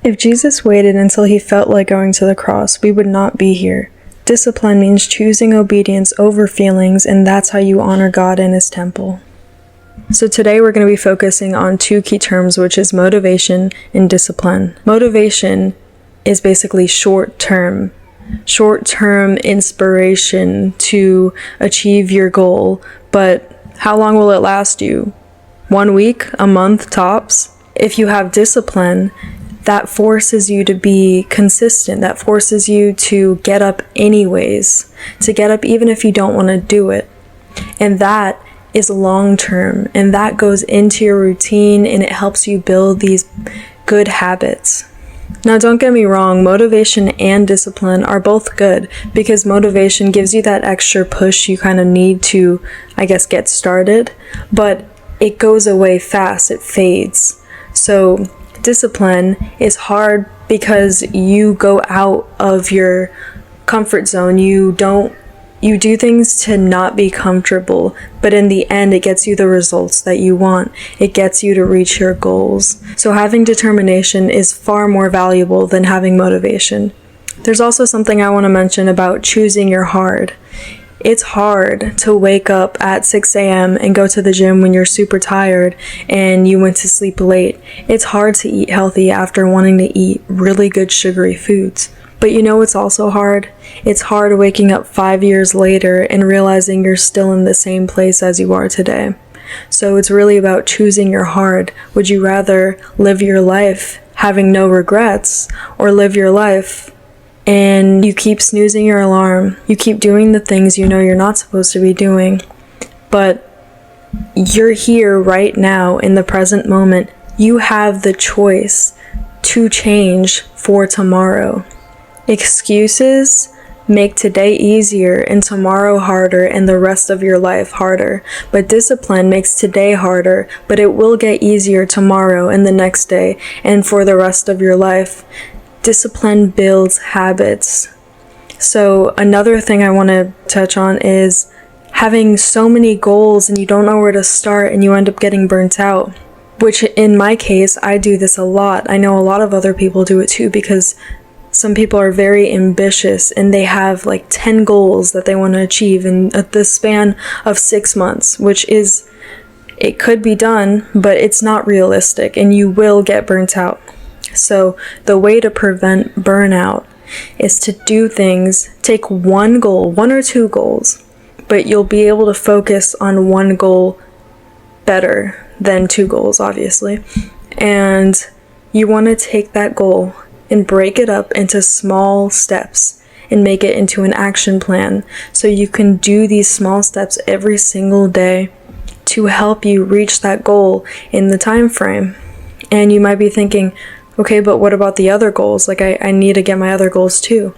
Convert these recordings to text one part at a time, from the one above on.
If Jesus waited until he felt like going to the cross, we would not be here. Discipline means choosing obedience over feelings, and that's how you honor God in his temple. So today we're going to be focusing on two key terms, which is motivation and discipline. Motivation is basically short-term inspiration to achieve your goal, but how long will it last you? 1 week, a month tops? If you have discipline, that forces you to be consistent. That forces you to get up anyways, to get up even if you don't want to do it. And that is long term, and that goes into your routine, and it helps you build these good habits. Now, don't get me wrong, motivation and discipline are both good, because motivation gives you that extra push you kind of need to, get started, but it goes away fast, it fades. So discipline is hard because you go out of your comfort zone. You do things to not be comfortable, but in the end, it gets you the results that you want. It gets you to reach your goals. So having determination is far more valuable than having motivation. There's also something I want to mention about choosing your hard. It's hard to wake up at 6 a.m. and go to the gym when you're super tired and you went to sleep late. It's hard to eat healthy after wanting to eat really good sugary foods. But you know what's also hard? It's hard waking up 5 years later and realizing you're still in the same place as you are today. So it's really about choosing your hard. Would you rather live your life having no regrets, or live your life and you keep snoozing your alarm, you keep doing the things you know you're not supposed to be doing, but you're here right now in the present moment. You have the choice to change for tomorrow. Excuses make today easier and tomorrow harder and the rest of your life harder. But discipline makes today harder, but it will get easier tomorrow and the next day and for the rest of your life. Discipline builds habits. So another thing I want to touch on is having so many goals and you don't know where to start and you end up getting burnt out. Which in my case, I do this a lot. I know a lot of other people do it too, because some people are very ambitious and they have 10 goals that they want to achieve in the span of 6 months, which is, it could be done, but it's not realistic and you will get burnt out. So the way to prevent burnout is to do things, take one goal, 1 or 2 goals, but you'll be able to focus on one goal better than 2 goals, obviously. And you want to take that goal and break it up into small steps and make it into an action plan, so you can do these small steps every single day to help you reach that goal in the time frame. And you might be thinking, okay, but what about the other goals? I need to get my other goals too.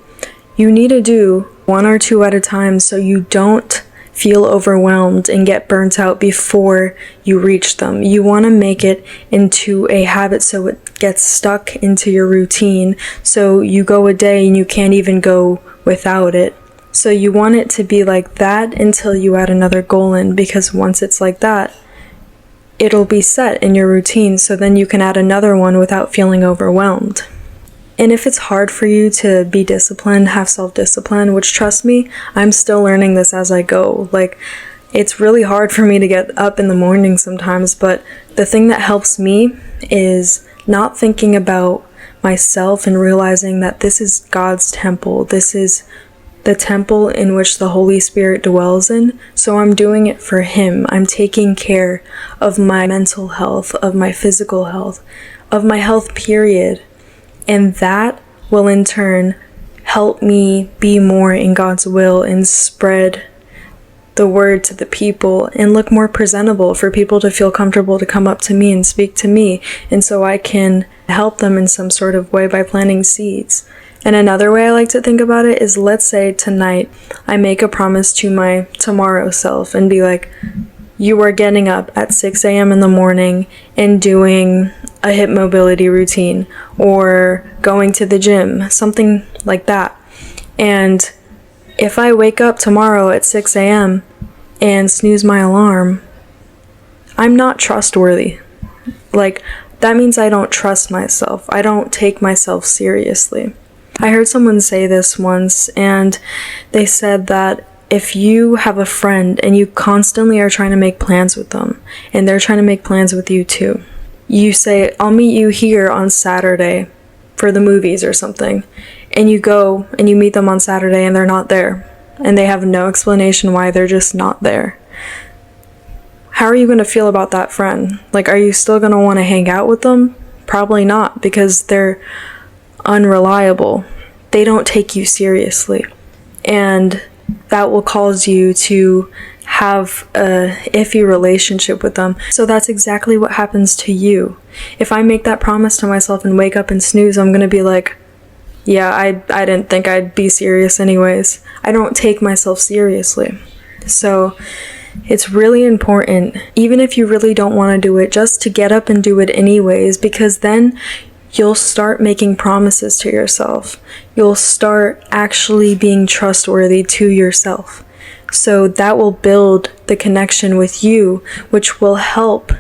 You need to do 1 or 2 at a time so you don't feel overwhelmed and get burnt out before you reach them. You want to make it into a habit so it gets stuck into your routine, so you go a day and you can't even go without it. So you want it to be like that until you add another goal in, because once it's like that, it'll be set in your routine, so then you can add another one without feeling overwhelmed. And if it's hard for you to be disciplined, have self-discipline, which, trust me, I'm still learning this as I go. It's really hard for me to get up in the morning sometimes, but the thing that helps me is not thinking about myself and realizing that this is God's temple. This is the temple in which the Holy Spirit dwells in, so I'm doing it for Him. I'm taking care of my mental health, of my physical health, of my health, period. And that will in turn help me be more in God's will and spread the word to the people and look more presentable for people to feel comfortable to come up to me and speak to me. And so I can help them in some sort of way by planting seeds. And another way I like to think about it is, let's say tonight I make a promise to my tomorrow self and be like, you are getting up at 6 a.m. in the morning and doing a hip mobility routine or going to the gym, something like that. And if I wake up tomorrow at 6 a.m. and snooze my alarm, I'm not trustworthy. that means I don't trust myself. I don't take myself seriously. I heard someone say this once, and they said that if you have a friend and you constantly are trying to make plans with them, and they're trying to make plans with you too, you say, I'll meet you here on Saturday for the movies or something, and you go and you meet them on Saturday and they're not there, and they have no explanation why they're just not there. How are you going to feel about that friend? Like, are you still going to want to hang out with them? Probably not, because they're unreliable. They don't take you seriously. And that will cause you to have a iffy relationship with them. So that's exactly what happens to you. If I make that promise to myself and wake up and snooze, I'm going to be like, yeah, I didn't think I'd be serious anyways. I don't take myself seriously. So it's really important, even if you really don't want to do it, just to get up and do it anyways, because then you'll start making promises to yourself. You'll start actually being trustworthy to yourself. So that will build the connection with you, which will help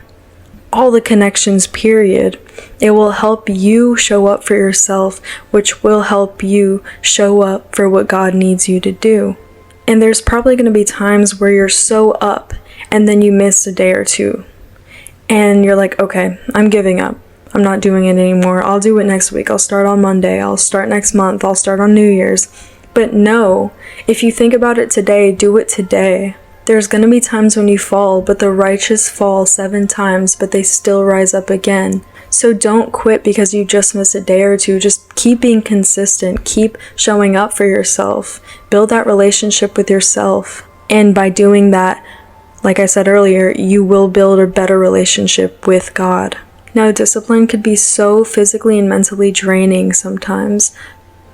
all the connections, period. It will help you show up for yourself, which will help you show up for what God needs you to do. And there's probably going to be times where you're so up and then you miss a day or two. And you're like, okay, I'm giving up. I'm not doing it anymore. I'll do it next week. I'll start on Monday. I'll start next month. I'll start on New Year's. But no, if you think about it today, do it today. There's going to be times when you fall, but the righteous fall 7 times, but they still rise up again. So don't quit because you just missed a day or two. Just keep being consistent. Keep showing up for yourself. Build that relationship with yourself. And by doing that, like I said earlier, you will build a better relationship with God. Now, discipline could be so physically and mentally draining sometimes,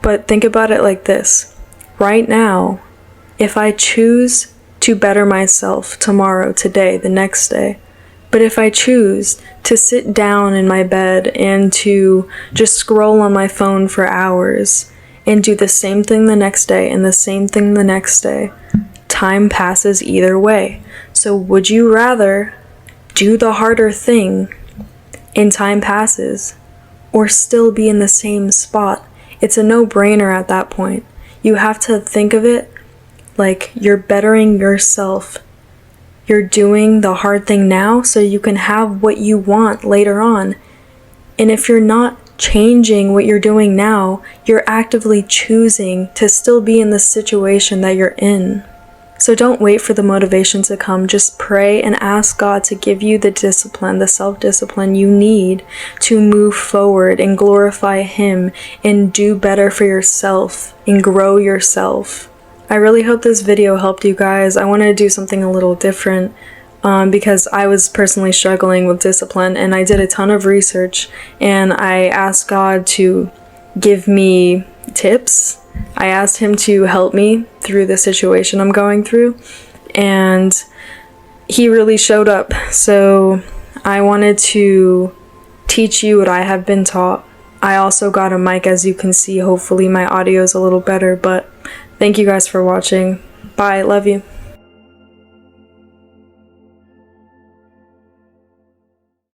but think about it like this. Right now, if I choose to better myself tomorrow, today, the next day, but if I choose to sit down in my bed and to just scroll on my phone for hours and do the same thing the next day and the same thing the next day, time passes either way. So would you rather do the harder thing and time passes, or still be in the same spot? It's a no-brainer at that point. You have to think of it like you're bettering yourself. You're doing the hard thing now so you can have what you want later on. And if you're not changing what you're doing now, you're actively choosing to still be in the situation that you're in. So don't wait for the motivation to come. Just pray and ask God to give you the discipline, the self-discipline you need to move forward and glorify Him and do better for yourself and grow yourself. I really hope this video helped you guys. I wanted to do something a little different because I was personally struggling with discipline, and I did a ton of research and I asked God to give me tips. I asked Him to help me through the situation I'm going through, and He really showed up. So I wanted to teach you what I have been taught. I also got a mic, as you can see. Hopefully my audio is a little better, but thank you guys for watching. Bye, love you.